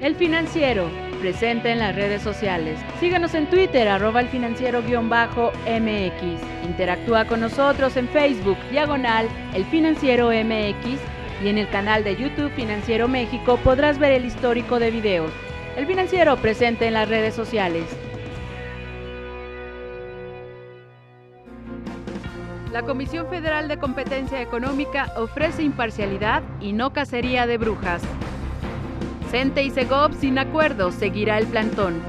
El Financiero, presente en las redes sociales. Síguenos en Twitter, @elfinanciero_MX. Interactúa con nosotros en Facebook, /El Financiero MX, y en el canal de YouTube Financiero México podrás ver el histórico de videos. El Financiero, presente en las redes sociales. La Comisión Federal de Competencia Económica ofrece imparcialidad y no cacería de brujas. CENTE y Segov sin acuerdo, seguirá el plantón.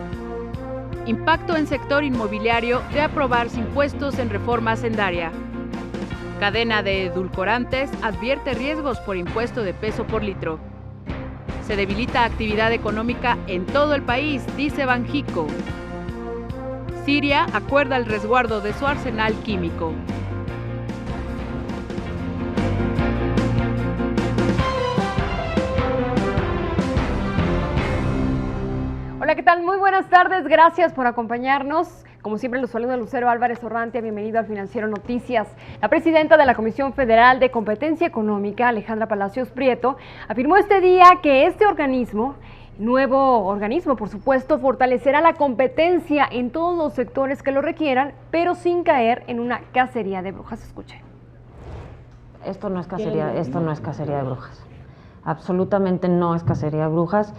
Impacto en sector inmobiliario de aprobarse impuestos en reforma hacendaria. Cadena de edulcorantes advierte riesgos por impuesto de peso por litro. Se debilita actividad económica en todo el país, dice Banjico. Siria acuerda el resguardo de su arsenal químico. Hola, ¿qué tal? Muy buenas tardes, gracias por acompañarnos. Como siempre, los saluda Lucero Álvarez Orrantia, bienvenido al Financiero Noticias. La presidenta de la Comisión Federal de Competencia Económica, Alejandra Palacios Prieto, afirmó este día que este organismo, nuevo organismo, por supuesto, fortalecerá la competencia en todos los sectores que lo requieran, pero sin caer en una cacería de brujas. Escuche. Esto no es cacería de brujas. Absolutamente no es cacería de brujas.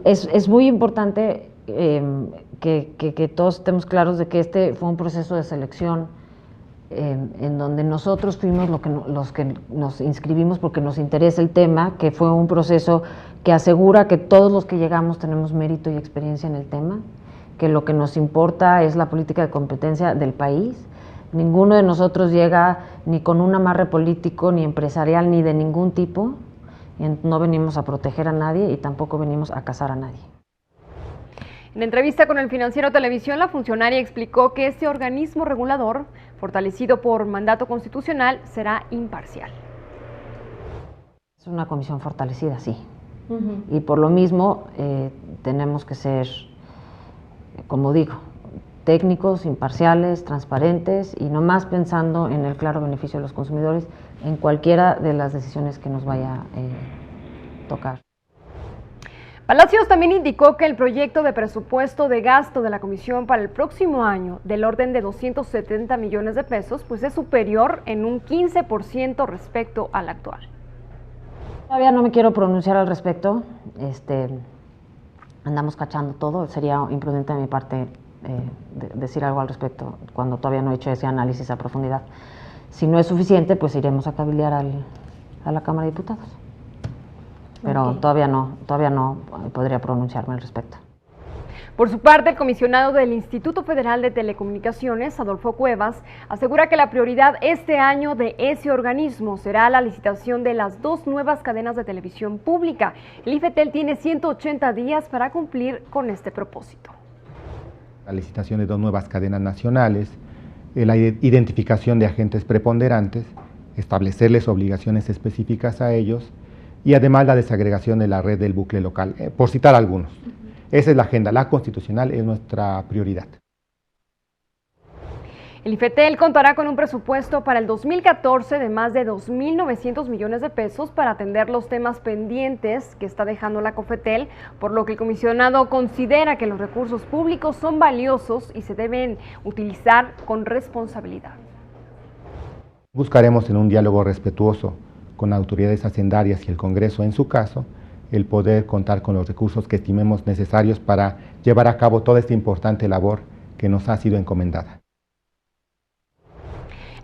Es muy importante que todos estemos claros de que este fue un proceso de selección en donde nosotros fuimos los que nos inscribimos porque nos interesa el tema, que fue un proceso que asegura que todos los que llegamos tenemos mérito y experiencia en el tema, que lo que nos importa es la política de competencia del país. Ninguno de nosotros llega ni con un amarre político, ni empresarial, ni de ningún tipo. No venimos a proteger a nadie y tampoco venimos a cazar a nadie. En entrevista con el Financiero Televisión, la funcionaria explicó que este organismo regulador, fortalecido por mandato constitucional, será imparcial. Es una comisión fortalecida, sí. Y por lo mismo tenemos que ser, como digo, técnicos, imparciales, transparentes y no más pensando en el claro beneficio de los consumidores en cualquiera de las decisiones que nos vaya a tocar. Palacios también indicó que el proyecto de presupuesto de gasto de la Comisión para el próximo año, del orden de 270 millones de pesos, pues es superior en un 15% respecto al actual. Todavía no me quiero pronunciar al respecto, andamos cachando todo, sería imprudente de mi parte decir algo al respecto cuando todavía no he hecho ese análisis a profundidad. Si no es suficiente, pues iremos a cabildear a la Cámara de Diputados. Pero okay. todavía no podría pronunciarme al respecto. Por su parte, el comisionado del Instituto Federal de Telecomunicaciones, Adolfo Cuevas, asegura que la prioridad este año de ese organismo será la licitación de las 2 nuevas cadenas de televisión pública. El IFETEL tiene 180 días para cumplir con este propósito. La licitación de 2 nuevas cadenas nacionales, la identificación de agentes preponderantes, establecerles obligaciones específicas a ellos y además la desagregación de la red del bucle local, por citar algunos. Esa es la agenda, la constitucional es nuestra prioridad. El IFETEL contará con un presupuesto para el 2014 de más de 2.900 millones de pesos para atender los temas pendientes que está dejando la COFETEL, por lo que el comisionado considera que los recursos públicos son valiosos y se deben utilizar con responsabilidad. Buscaremos en un diálogo respetuoso con autoridades hacendarias y el Congreso en su caso, el poder contar con los recursos que estimemos necesarios para llevar a cabo toda esta importante labor que nos ha sido encomendada.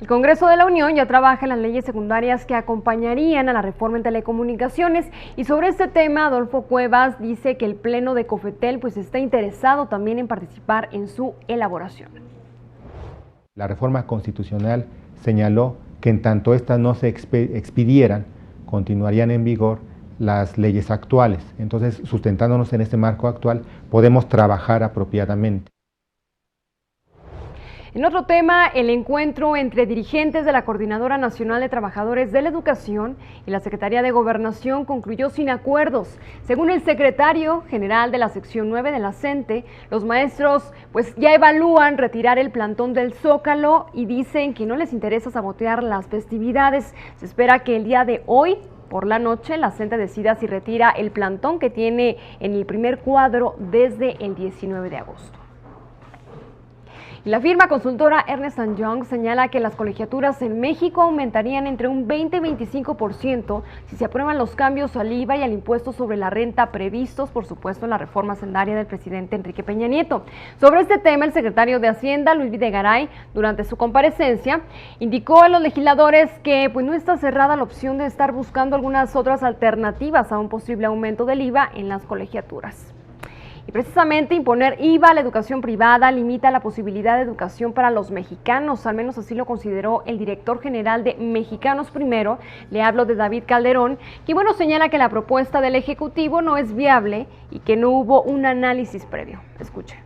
El Congreso de la Unión ya trabaja en las leyes secundarias que acompañarían a la reforma en telecomunicaciones y sobre este tema Adolfo Cuevas dice que el Pleno de COFETEL pues está interesado también en participar en su elaboración. La reforma constitucional señaló que en tanto estas no se expidieran, continuarían en vigor las leyes actuales. Entonces, sustentándonos en este marco actual, podemos trabajar apropiadamente. En otro tema, el encuentro entre dirigentes de la Coordinadora Nacional de Trabajadores de la Educación y la Secretaría de Gobernación concluyó sin acuerdos. Según el secretario general de la sección 9 de la CENTE, los maestros pues ya evalúan retirar el plantón del Zócalo y dicen que no les interesa sabotear las festividades. Se espera que el día de hoy por la noche, la CENTE decida si retira el plantón que tiene en el primer cuadro desde el 19 de agosto. La firma consultora Ernst & Young señala que las colegiaturas en México aumentarían entre un 20 y 25% si se aprueban los cambios al IVA y al impuesto sobre la renta previstos, por supuesto, en la reforma hacendaria del presidente Enrique Peña Nieto. Sobre este tema, el secretario de Hacienda, Luis Videgaray, durante su comparecencia, indicó a los legisladores que no está cerrada la opción de estar buscando algunas otras alternativas a un posible aumento del IVA en las colegiaturas. Y precisamente imponer IVA a la educación privada limita la posibilidad de educación para los mexicanos, al menos así lo consideró el director general de Mexicanos Primero, le hablo de David Calderón, que señala que la propuesta del Ejecutivo no es viable y que no hubo un análisis previo. Escuche.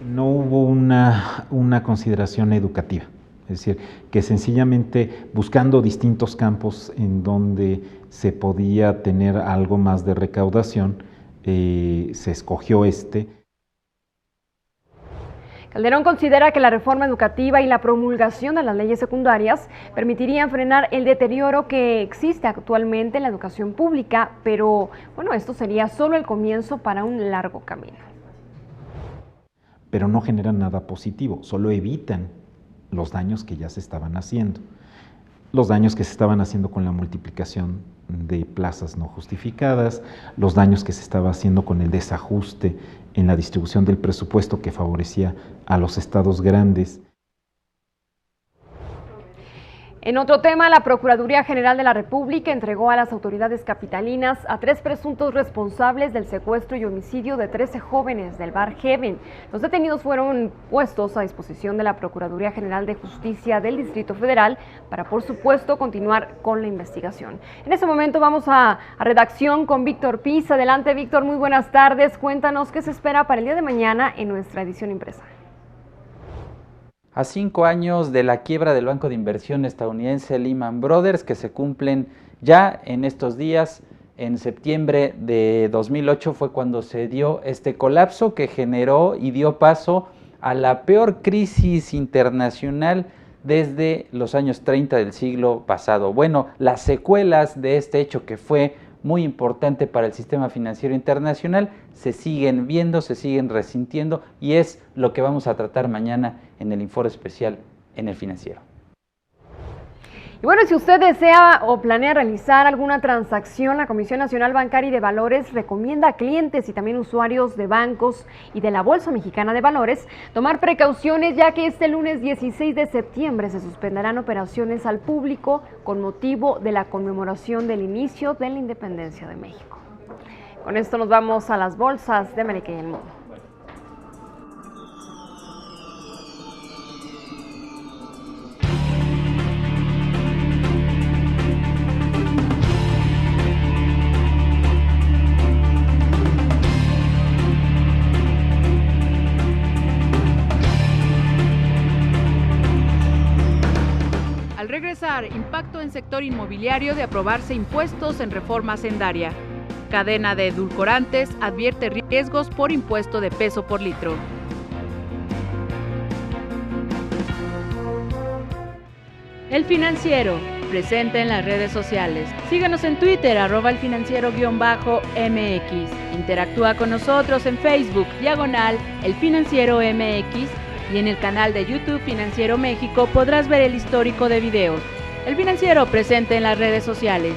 No hubo una consideración educativa, es decir, que sencillamente buscando distintos campos en donde se podía tener algo más de recaudación, se escogió este. Calderón considera que la reforma educativa y la promulgación de las leyes secundarias permitirían frenar el deterioro que existe actualmente en la educación pública, pero esto sería solo el comienzo para un largo camino. Pero no generan nada positivo, solo evitan los daños que ya se estaban haciendo. Los daños que se estaban haciendo con la multiplicación de plazas no justificadas, los daños que se estaba haciendo con el desajuste en la distribución del presupuesto que favorecía a los estados grandes. En otro tema, la Procuraduría General de la República entregó a las autoridades capitalinas a 3 presuntos responsables del secuestro y homicidio de 13 jóvenes del bar Heaven. Los detenidos fueron puestos a disposición de la Procuraduría General de Justicia del Distrito Federal para, por supuesto, continuar con la investigación. En este momento vamos a redacción con Víctor Piz. Adelante, Víctor, muy buenas tardes. Cuéntanos qué se espera para el día de mañana en nuestra edición impresa. A 5 años de la quiebra del banco de inversión estadounidense Lehman Brothers, que se cumplen ya en estos días, en septiembre de 2008 fue cuando se dio este colapso que generó y dio paso a la peor crisis internacional desde los años 30 del siglo pasado. Bueno, las secuelas de este hecho, que fue muy importante para el sistema financiero internacional, se siguen viendo, se siguen resintiendo, y es lo que vamos a tratar mañana en el informe especial en El Financiero. Y si usted desea o planea realizar alguna transacción, la Comisión Nacional Bancaria y de Valores recomienda a clientes y también usuarios de bancos y de la Bolsa Mexicana de Valores tomar precauciones, ya que este lunes 16 de septiembre se suspenderán operaciones al público con motivo de la conmemoración del inicio de la independencia de México. Con esto nos vamos a las bolsas de América y el mundo. Impacto en sector inmobiliario de aprobarse impuestos en reforma hacendaria. Cadena de edulcorantes advierte riesgos por impuesto de peso por litro. El Financiero, presente en las redes sociales. Síguenos en Twitter, @elfinanciero_MX. Interactúa con nosotros en Facebook, /El Financiero MX. Y en el canal de YouTube Financiero México podrás ver el histórico de videos. El Financiero, presente en las redes sociales.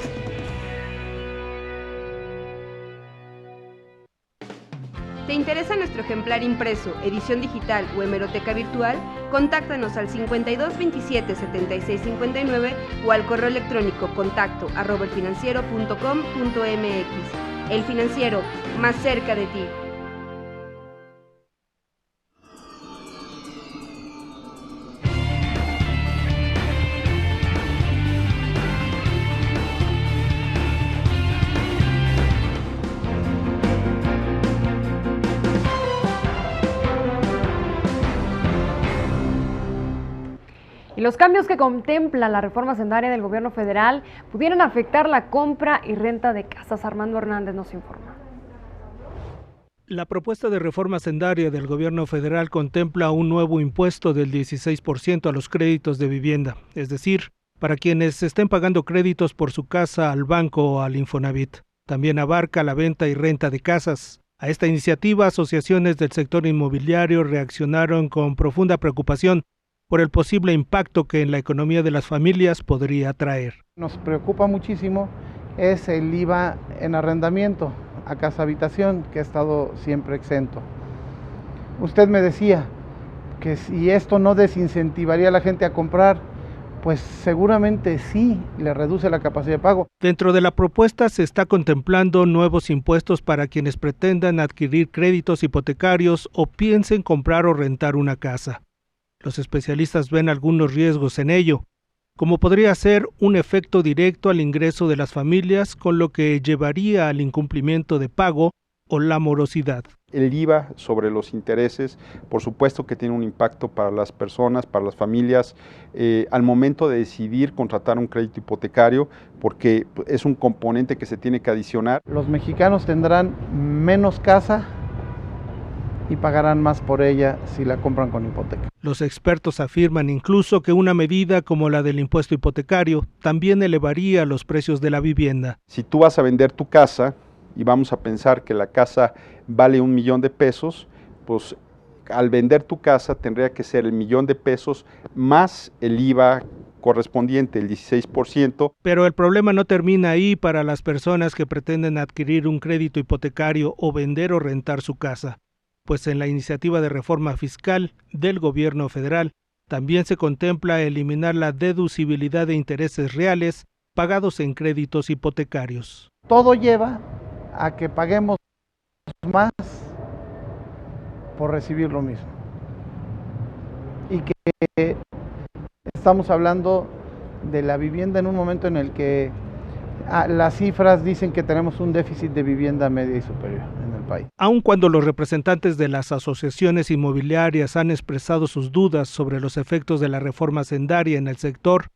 ¿Te interesa nuestro ejemplar impreso, edición digital o hemeroteca virtual? Contáctanos al 5227-7659 o al correo electrónico contacto@elfinanciero.com.mx. El Financiero, más cerca de ti. Y los cambios que contempla la reforma hacendaria del gobierno federal pudieran afectar la compra y renta de casas. Armando Hernández nos informa. La propuesta de reforma hacendaria del gobierno federal contempla un nuevo impuesto del 16% a los créditos de vivienda, es decir, para quienes estén pagando créditos por su casa al banco o al Infonavit. También abarca la venta y renta de casas. A esta iniciativa, asociaciones del sector inmobiliario reaccionaron con profunda preocupación por el posible impacto que en la economía de las familias podría traer. Nos preocupa muchísimo es el IVA en arrendamiento a casa habitación, que ha estado siempre exento. Usted me decía que si esto no desincentivaría a la gente a comprar, pues seguramente sí le reduce la capacidad de pago. Dentro de la propuesta se está contemplando nuevos impuestos para quienes pretendan adquirir créditos hipotecarios o piensen comprar o rentar una casa. Los especialistas ven algunos riesgos en ello, como podría ser un efecto directo al ingreso de las familias, con lo que llevaría al incumplimiento de pago o la morosidad. El IVA sobre los intereses, por supuesto que tiene un impacto para las personas, para las familias, al momento de decidir contratar un crédito hipotecario, porque es un componente que se tiene que adicionar. Los mexicanos tendrán menos casa y pagarán más por ella si la compran con hipoteca. Los expertos afirman incluso que una medida como la del impuesto hipotecario también elevaría los precios de la vivienda. Si tú vas a vender tu casa, y vamos a pensar que la casa vale $1,000,000, pues al vender tu casa tendría que ser $1,000,000 más el IVA correspondiente, el 16%. Pero el problema no termina ahí para las personas que pretenden adquirir un crédito hipotecario o vender o rentar su casa, pues en la iniciativa de reforma fiscal del gobierno federal también se contempla eliminar la deducibilidad de intereses reales pagados en créditos hipotecarios. Todo lleva a que paguemos más por recibir lo mismo. Y que estamos hablando de la vivienda en un momento en el que las cifras dicen que tenemos un déficit de vivienda media y superior en el país. Aun cuando los representantes de las asociaciones inmobiliarias han expresado sus dudas sobre los efectos de la reforma hacendaria en el sector,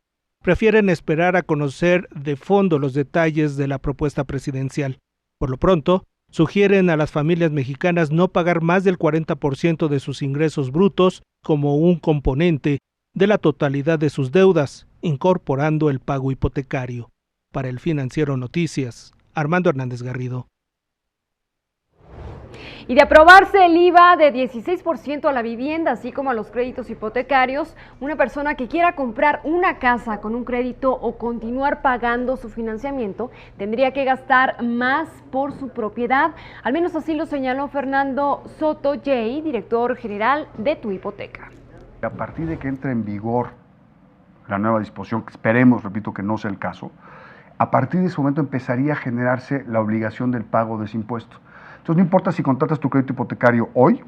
prefieren esperar a conocer de fondo los detalles de la propuesta presidencial. Por lo pronto, sugieren a las familias mexicanas no pagar más del 40% de sus ingresos brutos como un componente de la totalidad de sus deudas, incorporando el pago hipotecario. Para el Financiero Noticias, Armando Hernández Garrido. Y de aprobarse el IVA de 16% a la vivienda, así como a los créditos hipotecarios, una persona que quiera comprar una casa con un crédito o continuar pagando su financiamiento, tendría que gastar más por su propiedad. Al menos así lo señaló Fernando Soto Jay, director general de Tu Hipoteca. A partir de que entre en vigor la nueva disposición, que esperemos, repito, que no sea el caso, a partir de ese momento empezaría a generarse la obligación del pago de ese impuesto. Entonces, no importa si contratas tu crédito hipotecario hoy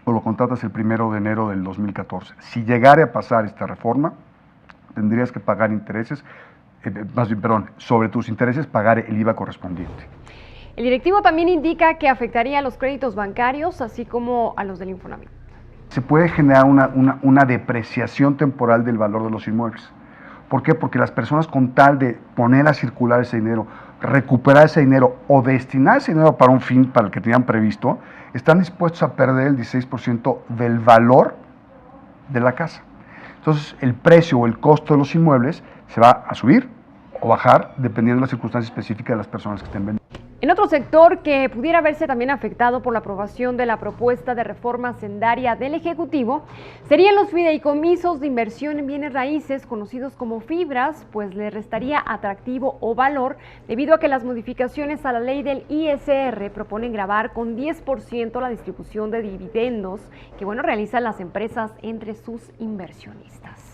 o lo contratas el 1 de enero del 2014. Si llegara a pasar esta reforma, tendrías que pagar intereses, sobre tus intereses pagar el IVA correspondiente. El directivo también indica que afectaría a los créditos bancarios, así como a los del Infonavit. Se puede generar una depreciación temporal del valor de los inmuebles. ¿Por qué? Porque las personas, con tal de poner a circular ese dinero, recuperar ese dinero o destinar ese dinero para un fin para el que tenían previsto, están dispuestos a perder el 16% del valor de la casa. Entonces, el precio o el costo de los inmuebles se va a subir o bajar dependiendo de las circunstancias específicas de las personas que estén vendiendo. En otro sector que pudiera verse también afectado por la aprobación de la propuesta de reforma hacendaria del Ejecutivo serían los fideicomisos de inversión en bienes raíces, conocidos como fibras, pues le restaría atractivo o valor debido a que las modificaciones a la ley del ISR proponen gravar con 10% la distribución de dividendos que realizan las empresas entre sus inversionistas.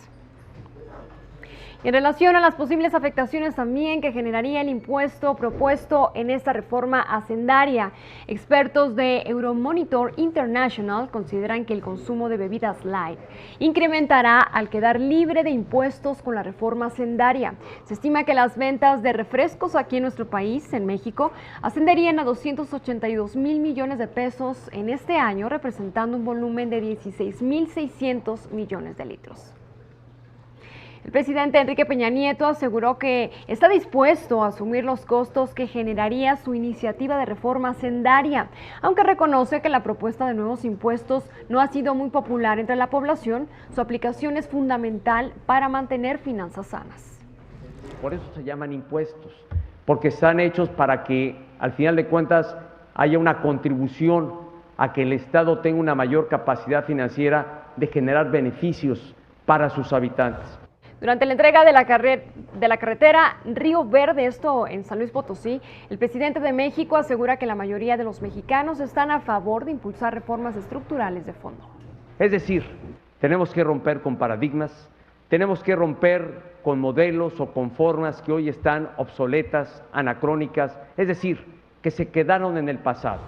En relación a las posibles afectaciones también que generaría el impuesto propuesto en esta reforma hacendaria, expertos de Euromonitor International consideran que el consumo de bebidas light incrementará al quedar libre de impuestos con la reforma hacendaria. Se estima que las ventas de refrescos aquí en nuestro país, en México, ascenderían a 282,000 millones de pesos en este año, representando un volumen de 16,600 millones de litros. El presidente Enrique Peña Nieto aseguró que está dispuesto a asumir los costos que generaría su iniciativa de reforma hacendaria, aunque reconoce que la propuesta de nuevos impuestos no ha sido muy popular entre la población. Su aplicación es fundamental para mantener finanzas sanas. Por eso se llaman impuestos, porque están hechos para que al final de cuentas haya una contribución a que el Estado tenga una mayor capacidad financiera de generar beneficios para sus habitantes. Durante la entrega de la carretera Río Verde, esto en San Luis Potosí, el presidente de México asegura que la mayoría de los mexicanos están a favor de impulsar reformas estructurales de fondo. Es decir, tenemos que romper con paradigmas, tenemos que romper con modelos o con formas que hoy están obsoletas, anacrónicas, es decir, que se quedaron en el pasado.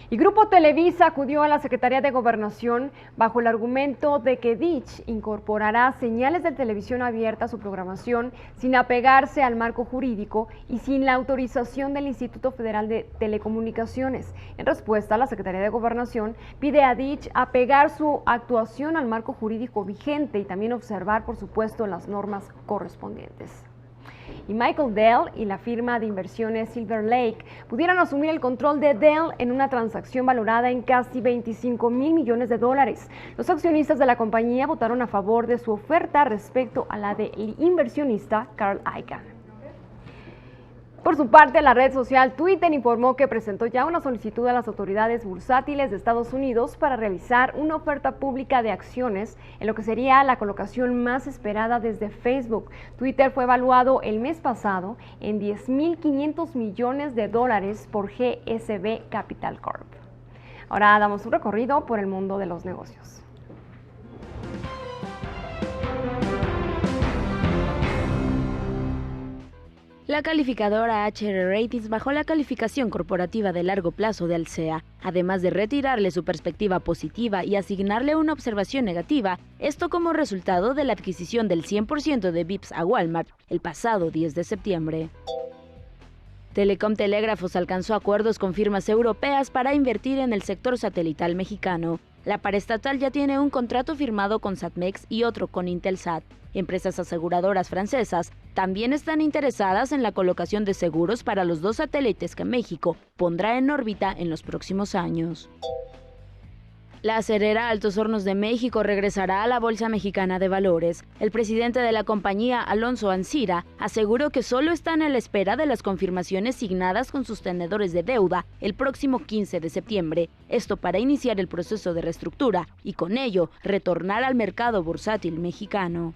Y Grupo Televisa acudió a la Secretaría de Gobernación bajo el argumento de que DICH incorporará señales de televisión abierta a su programación sin apegarse al marco jurídico y sin la autorización del Instituto Federal de Telecomunicaciones. En respuesta, la Secretaría de Gobernación pide a DICH apegar su actuación al marco jurídico vigente y también observar, por supuesto, las normas correspondientes. Y Michael Dell y la firma de inversiones Silver Lake pudieran asumir el control de Dell en una transacción valorada en casi $25,000 millones. Los accionistas de la compañía votaron a favor de su oferta respecto a la del inversionista Carl Icahn. Por su parte, la red social Twitter informó que presentó ya una solicitud a las autoridades bursátiles de Estados Unidos para realizar una oferta pública de acciones en lo que sería la colocación más esperada desde Facebook. Twitter fue evaluado el mes pasado en $10,500 millones por GSB Capital Corp. Ahora damos un recorrido por el mundo de los negocios. La calificadora HR Ratings bajó la calificación corporativa de largo plazo de Alsea, además de retirarle su perspectiva positiva y asignarle una observación negativa, esto como resultado de la adquisición del 100% de Vips a Walmart el pasado 10 de septiembre. Telecom Telégrafos alcanzó acuerdos con firmas europeas para invertir en el sector satelital mexicano. La paraestatal ya tiene un contrato firmado con Satmex y otro con Intelsat. Empresas aseguradoras francesas también están interesadas en la colocación de seguros para los 2 satélites que México pondrá en órbita en los próximos años. La acerera Altos Hornos de México regresará a la Bolsa Mexicana de Valores. El presidente de la compañía, Alonso Ancira, aseguró que solo están a la espera de las confirmaciones signadas con sus tenedores de deuda el próximo 15 de septiembre. Esto para iniciar el proceso de reestructura y con ello retornar al mercado bursátil mexicano.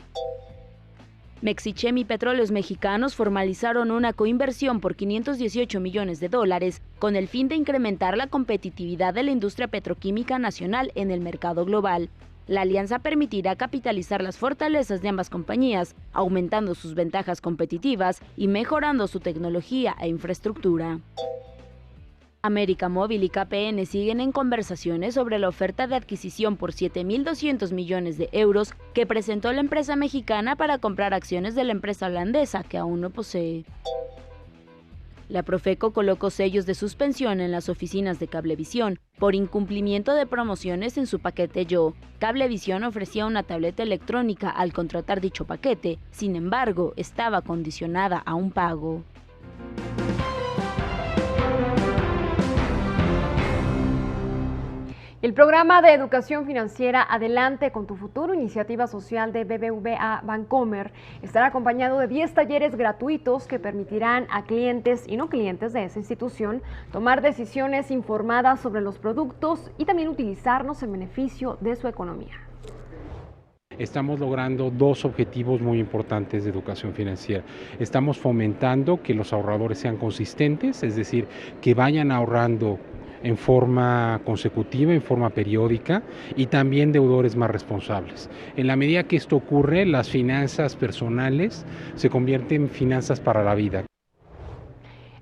Mexichem y Petróleos Mexicanos formalizaron una coinversión por $518 millones con el fin de incrementar la competitividad de la industria petroquímica nacional en el mercado global. La alianza permitirá capitalizar las fortalezas de ambas compañías, aumentando sus ventajas competitivas y mejorando su tecnología e infraestructura. América Móvil y KPN siguen en conversaciones sobre la oferta de adquisición por 7.200 millones de euros que presentó la empresa mexicana para comprar acciones de la empresa holandesa que aún no posee. La Profeco colocó sellos de suspensión en las oficinas de Cablevisión por incumplimiento de promociones en su paquete Yo. Cablevisión ofrecía una tableta electrónica al contratar dicho paquete, sin embargo, estaba condicionada a un pago. El programa de educación financiera Adelante con tu futuro, iniciativa social de BBVA Bancomer, estará acompañado de 10 talleres gratuitos que permitirán a clientes y no clientes de esa institución tomar decisiones informadas sobre los productos y también utilizarlos en beneficio de su economía. Estamos logrando 2 objetivos muy importantes de educación financiera. Estamos fomentando que los ahorradores sean consistentes, es decir, que vayan ahorrando en forma consecutiva, en forma periódica, y también deudores más responsables. En la medida que esto ocurre, las finanzas personales se convierten en finanzas para la vida.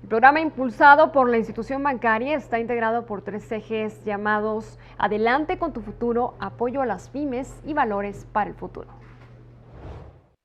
El programa impulsado por la institución bancaria está integrado por 3 ejes llamados Adelante con tu futuro, apoyo a las pymes y valores para el futuro.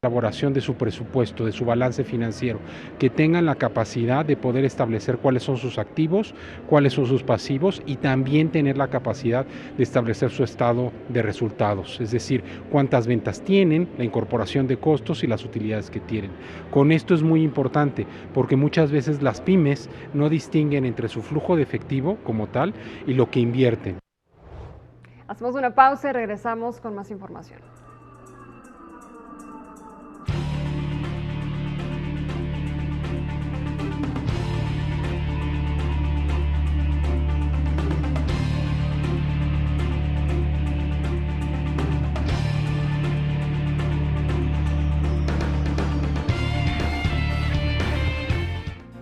elaboración de su presupuesto, de su balance financiero, que tengan la capacidad de poder establecer cuáles son sus activos, cuáles son sus pasivos y también tener la capacidad de establecer su estado de resultados, es decir, cuántas ventas tienen, la incorporación de costos y las utilidades que tienen. Con esto es muy importante porque muchas veces las pymes no distinguen entre su flujo de efectivo como tal y lo que invierten. Hacemos una pausa y regresamos con más información.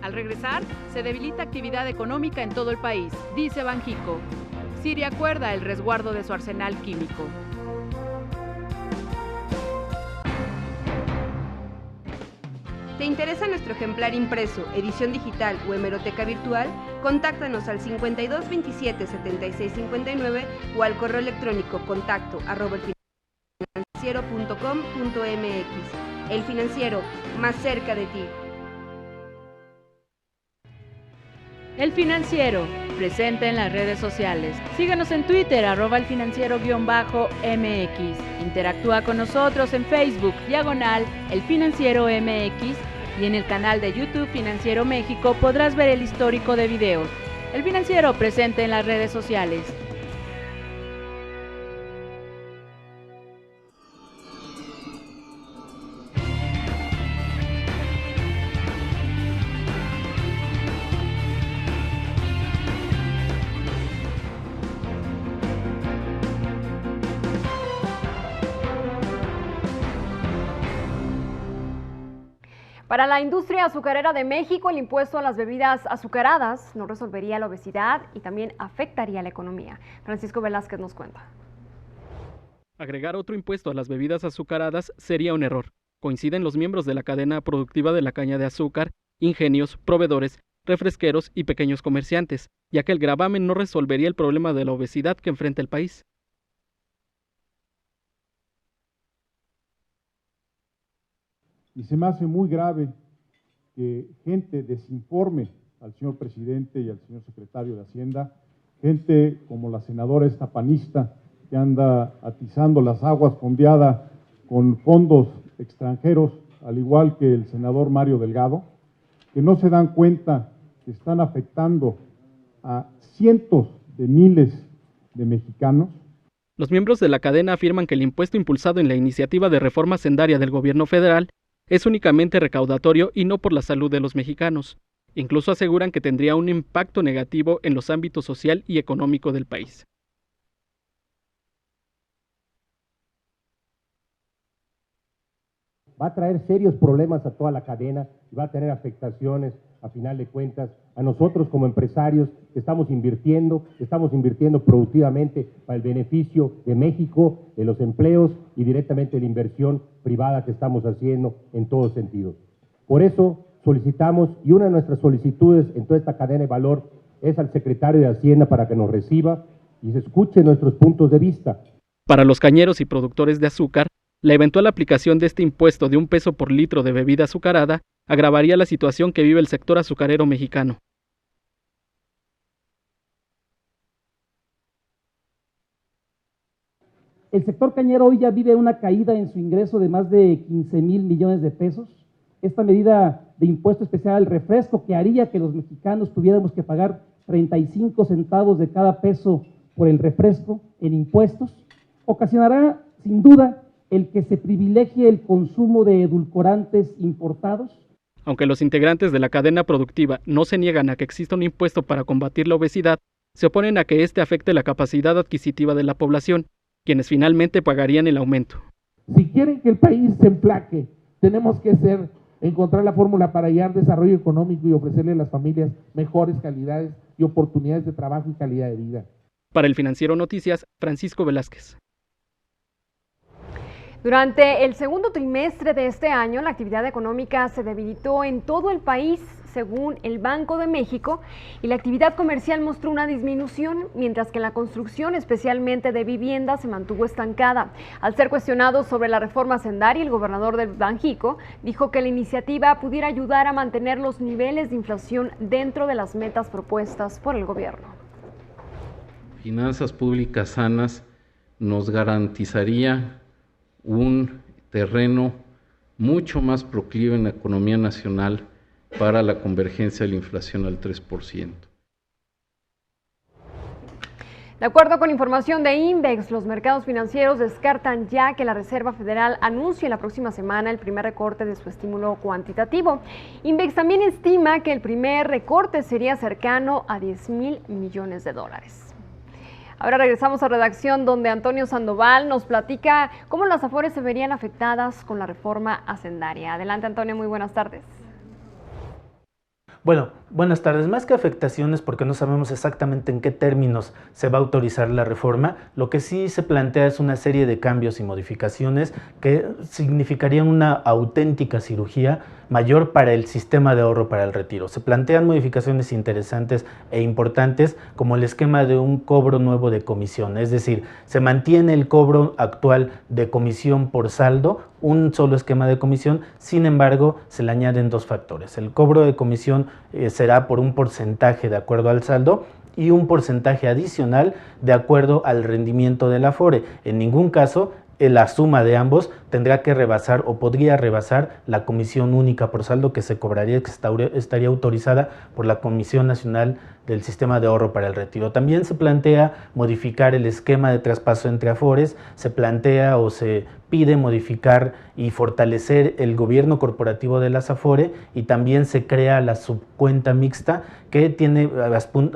Al regresar, se debilita actividad económica en todo el país, dice Banjico. Siria acuerda el resguardo de su arsenal químico. ¿Te interesa nuestro ejemplar impreso, edición digital o hemeroteca virtual? Contáctanos al 52 27 76 59 o al correo electrónico contacto@elfinanciero.com.mx. El Financiero, más cerca de ti. El Financiero, presente en las redes sociales. Síguenos en Twitter, @elfinanciero_MX. Interactúa con nosotros en Facebook, /El Financiero MX, y en el canal de YouTube Financiero México podrás ver el histórico de videos. El Financiero, presente en las redes sociales. Para la industria azucarera de México, el impuesto a las bebidas azucaradas no resolvería la obesidad y también afectaría la economía. Francisco Velázquez nos cuenta. Agregar otro impuesto a las bebidas azucaradas sería un error. Coinciden los miembros de la cadena productiva de la caña de azúcar, ingenios, proveedores, refresqueros y pequeños comerciantes, ya que el gravamen no resolvería el problema de la obesidad que enfrenta el país. Y se me hace muy grave que gente desinforme al señor presidente y al señor secretario de Hacienda, gente como la senadora esta panista que anda atizando las aguas fondeada con fondos extranjeros, al igual que el senador Mario Delgado, que no se dan cuenta que están afectando a cientos de miles de mexicanos. Los miembros de la cadena afirman que el impuesto impulsado en la iniciativa de reforma hacendaria del gobierno federal es únicamente recaudatorio y no por la salud de los mexicanos. Incluso aseguran que tendría un impacto negativo en los ámbitos social y económico del país. Va a traer serios problemas a toda la cadena y va a tener afectaciones, a final de cuentas, a nosotros como empresarios que estamos invirtiendo productivamente para el beneficio de México, de los empleos y directamente de la inversión privada que estamos haciendo en todos sentidos. Por eso solicitamos, y una de nuestras solicitudes en toda esta cadena de valor es al secretario de Hacienda para que nos reciba y se escuche nuestros puntos de vista. Para los cañeros y productores de azúcar, la eventual aplicación de este impuesto de $1 por litro de bebida azucarada agravaría la situación que vive el sector azucarero mexicano. El sector cañero hoy ya vive una caída en su ingreso de más de 15,000 millones de pesos. Esta medida de impuesto especial al refresco, que haría que los mexicanos tuviéramos que pagar 35 centavos de cada peso por el refresco en impuestos, ocasionará sin duda el que se privilegie el consumo de edulcorantes importados. Aunque los integrantes de la cadena productiva no se niegan a que exista un impuesto para combatir la obesidad, se oponen a que éste afecte la capacidad adquisitiva de la población, quienes finalmente pagarían el aumento. Si quieren que el país se emplaque, tenemos que encontrar la fórmula para hallar desarrollo económico y ofrecerle a las familias mejores calidades y oportunidades de trabajo y calidad de vida. Para el Financiero Noticias, Francisco Velázquez. Durante el segundo trimestre de este año, la actividad económica se debilitó en todo el país, según el Banco de México, y la actividad comercial mostró una disminución, mientras que la construcción, especialmente de viviendas, se mantuvo estancada. Al ser cuestionado sobre la reforma hacendaria, el gobernador de Banjico dijo que la iniciativa pudiera ayudar a mantener los niveles de inflación dentro de las metas propuestas por el gobierno. Finanzas públicas sanas nos garantizaría un terreno mucho más proclive en la economía nacional para la convergencia de la inflación al 3%. De acuerdo con información de INVEX, los mercados financieros descartan ya que la Reserva Federal anuncie la próxima semana el primer recorte de su estímulo cuantitativo. INVEX también estima que el primer recorte sería cercano a 10,000 millones de dólares. Ahora regresamos a redacción, donde Antonio Sandoval nos platica cómo las Afores se verían afectadas con la reforma hacendaria. Adelante, Antonio, muy buenas tardes. Bueno, buenas tardes. Más que afectaciones, porque no sabemos exactamente en qué términos se va a autorizar la reforma, lo que sí se plantea es una serie de cambios y modificaciones que significarían una auténtica cirugía mayor para el sistema de ahorro para el retiro. Se plantean modificaciones interesantes e importantes, como el esquema de un cobro nuevo de comisión, es decir, se mantiene el cobro actual de comisión por saldo, un solo esquema de comisión, sin embargo, se le añaden dos factores. El cobro de comisión será por un porcentaje de acuerdo al saldo y un porcentaje adicional de acuerdo al rendimiento del Afore. En ningún caso la suma de ambos tendrá que rebasar o podría rebasar la comisión única por saldo que se cobraría, que estaría autorizada por la Comisión Nacional del Sistema de Ahorro para el Retiro. También se plantea modificar el esquema de traspaso entre Afores, se plantea o se pide modificar y fortalecer el gobierno corporativo de las Afore, y también se crea la subcuenta mixta, que tiene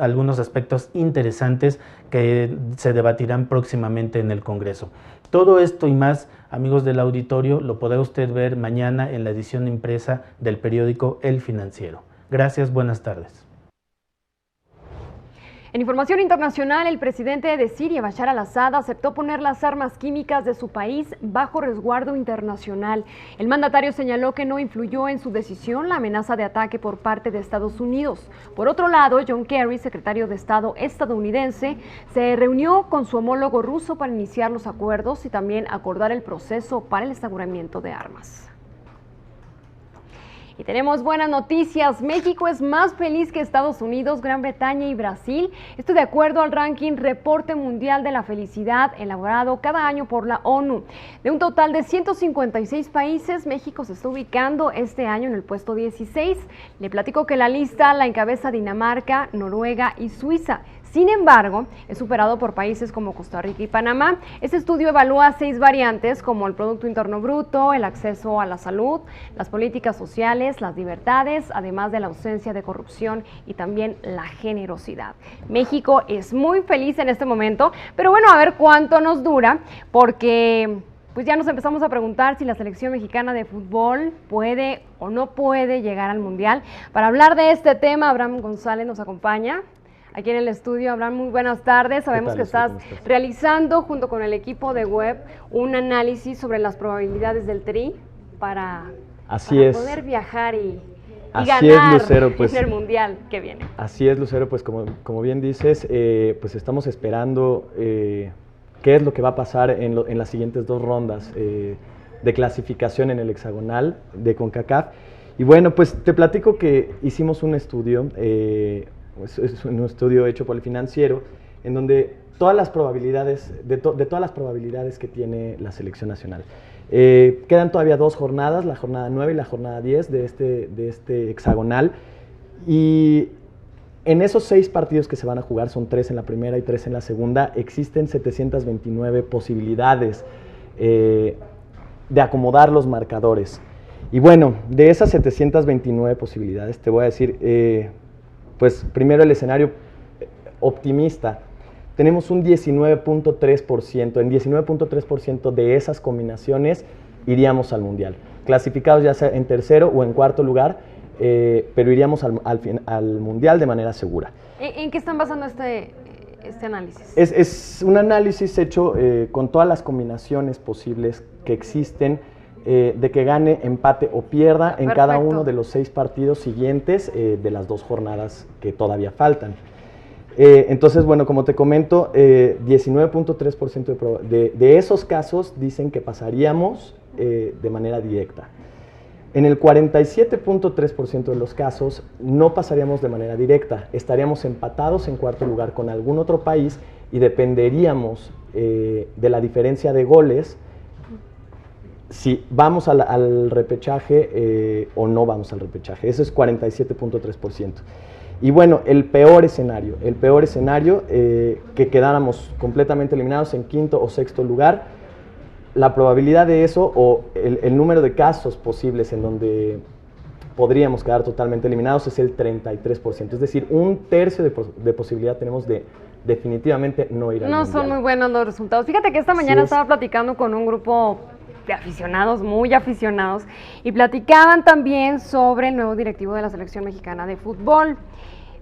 algunos aspectos interesantes que se debatirán próximamente en el Congreso. Todo esto y más, amigos del auditorio, lo podrá usted ver mañana en la edición impresa del periódico El Financiero. Gracias, buenas tardes. En información internacional, el presidente de Siria, Bashar al-Assad, aceptó poner las armas químicas de su país bajo resguardo internacional. El mandatario señaló que no influyó en su decisión la amenaza de ataque por parte de Estados Unidos. Por otro lado, John Kerry, secretario de Estado estadounidense, se reunió con su homólogo ruso para iniciar los acuerdos y también acordar el proceso para el aseguramiento de armas. Y tenemos buenas noticias. México es más feliz que Estados Unidos, Gran Bretaña y Brasil. Esto de acuerdo al ranking Reporte Mundial de la Felicidad, elaborado cada año por la ONU. De un total de 156 países, México se está ubicando este año en el puesto 16. Le platico que la lista la encabeza Dinamarca, Noruega y Suiza. Sin embargo, es superado por países como Costa Rica y Panamá. Este estudio evalúa 6 variantes como el Producto Interno Bruto, el acceso a la salud, las políticas sociales, las libertades, además de la ausencia de corrupción y también la generosidad. México es muy feliz en este momento, pero bueno, a ver cuánto nos dura, porque pues ya nos empezamos a preguntar si la selección mexicana de fútbol puede o no puede llegar al Mundial. Para hablar de este tema, Abraham González nos acompaña aquí en el estudio. Abraham, muy buenas tardes. Sabemos que estás realizando junto con el equipo de Web un análisis sobre las probabilidades del Tri para poder viajar y ganar Lucero, pues, en el Mundial que viene. Así es, Lucero, pues como bien dices, pues estamos esperando qué es lo que va a pasar en las siguientes 2 rondas de clasificación en el hexagonal de CONCACAF. Y bueno, pues te platico que hicimos un estudio, es un estudio hecho por El Financiero, en donde todas las probabilidades, de todas las probabilidades que tiene la selección nacional. Quedan todavía 2 jornadas, la jornada 9 y la jornada 10 de este hexagonal, y en esos 6 partidos que se van a jugar, son 3 en la primera y 3 en la segunda, existen 729 posibilidades de acomodar los marcadores. Y bueno, de esas 729 posibilidades, te voy a decir, pues primero el escenario optimista. Tenemos un 19.3%, en 19.3% de esas combinaciones iríamos al Mundial. Clasificados ya sea en tercero o en cuarto lugar, pero iríamos al Mundial de manera segura. ¿En qué están basando este análisis? Es un análisis hecho con todas las combinaciones posibles que existen de que gane, empate o pierda en cada Perfecto. uno de los 6 partidos siguientes de las 2 jornadas que todavía faltan. Entonces, bueno, como te comento, 19.3% de esos casos dicen que pasaríamos de manera directa. En el 47.3% de los casos no pasaríamos de manera directa, estaríamos empatados en cuarto lugar con algún otro país y dependeríamos de la diferencia de goles si vamos al repechaje o no vamos al repechaje. Eso es 47.3%. Y bueno, el peor escenario, que quedáramos completamente eliminados en quinto o sexto lugar, la probabilidad de eso o el número de casos posibles en donde podríamos quedar totalmente eliminados es el 33%. Es decir, 1/3 de posibilidad tenemos de definitivamente no ir al No Mundial. son muy buenos los resultados. Fíjate que esta mañana estaba platicando con un grupo de aficionados, muy aficionados, y platicaban también sobre el nuevo directivo de la Selección Mexicana de Fútbol.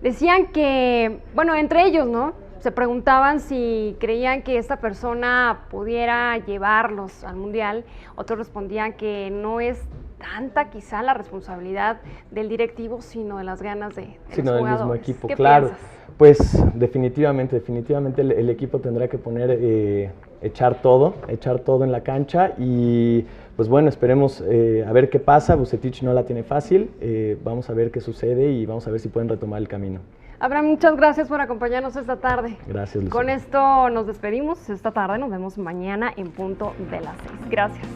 Decían que, bueno, entre ellos, ¿no? Se preguntaban si creían que esta persona pudiera llevarlos al Mundial. Otros respondían que no es tanta quizá la responsabilidad del directivo, sino de las ganas de sino los del mismo jugadores. equipo, ¿Qué claro. piensas? Pues definitivamente el equipo tendrá que poner, echar todo en la cancha y pues bueno, esperemos a ver qué pasa. Vucetich no la tiene fácil, vamos a ver qué sucede y vamos a ver si pueden retomar el camino. Abraham, muchas gracias por acompañarnos esta tarde. Gracias, Lucía. Con esto nos despedimos esta tarde, nos vemos mañana en punto de las 6. Gracias.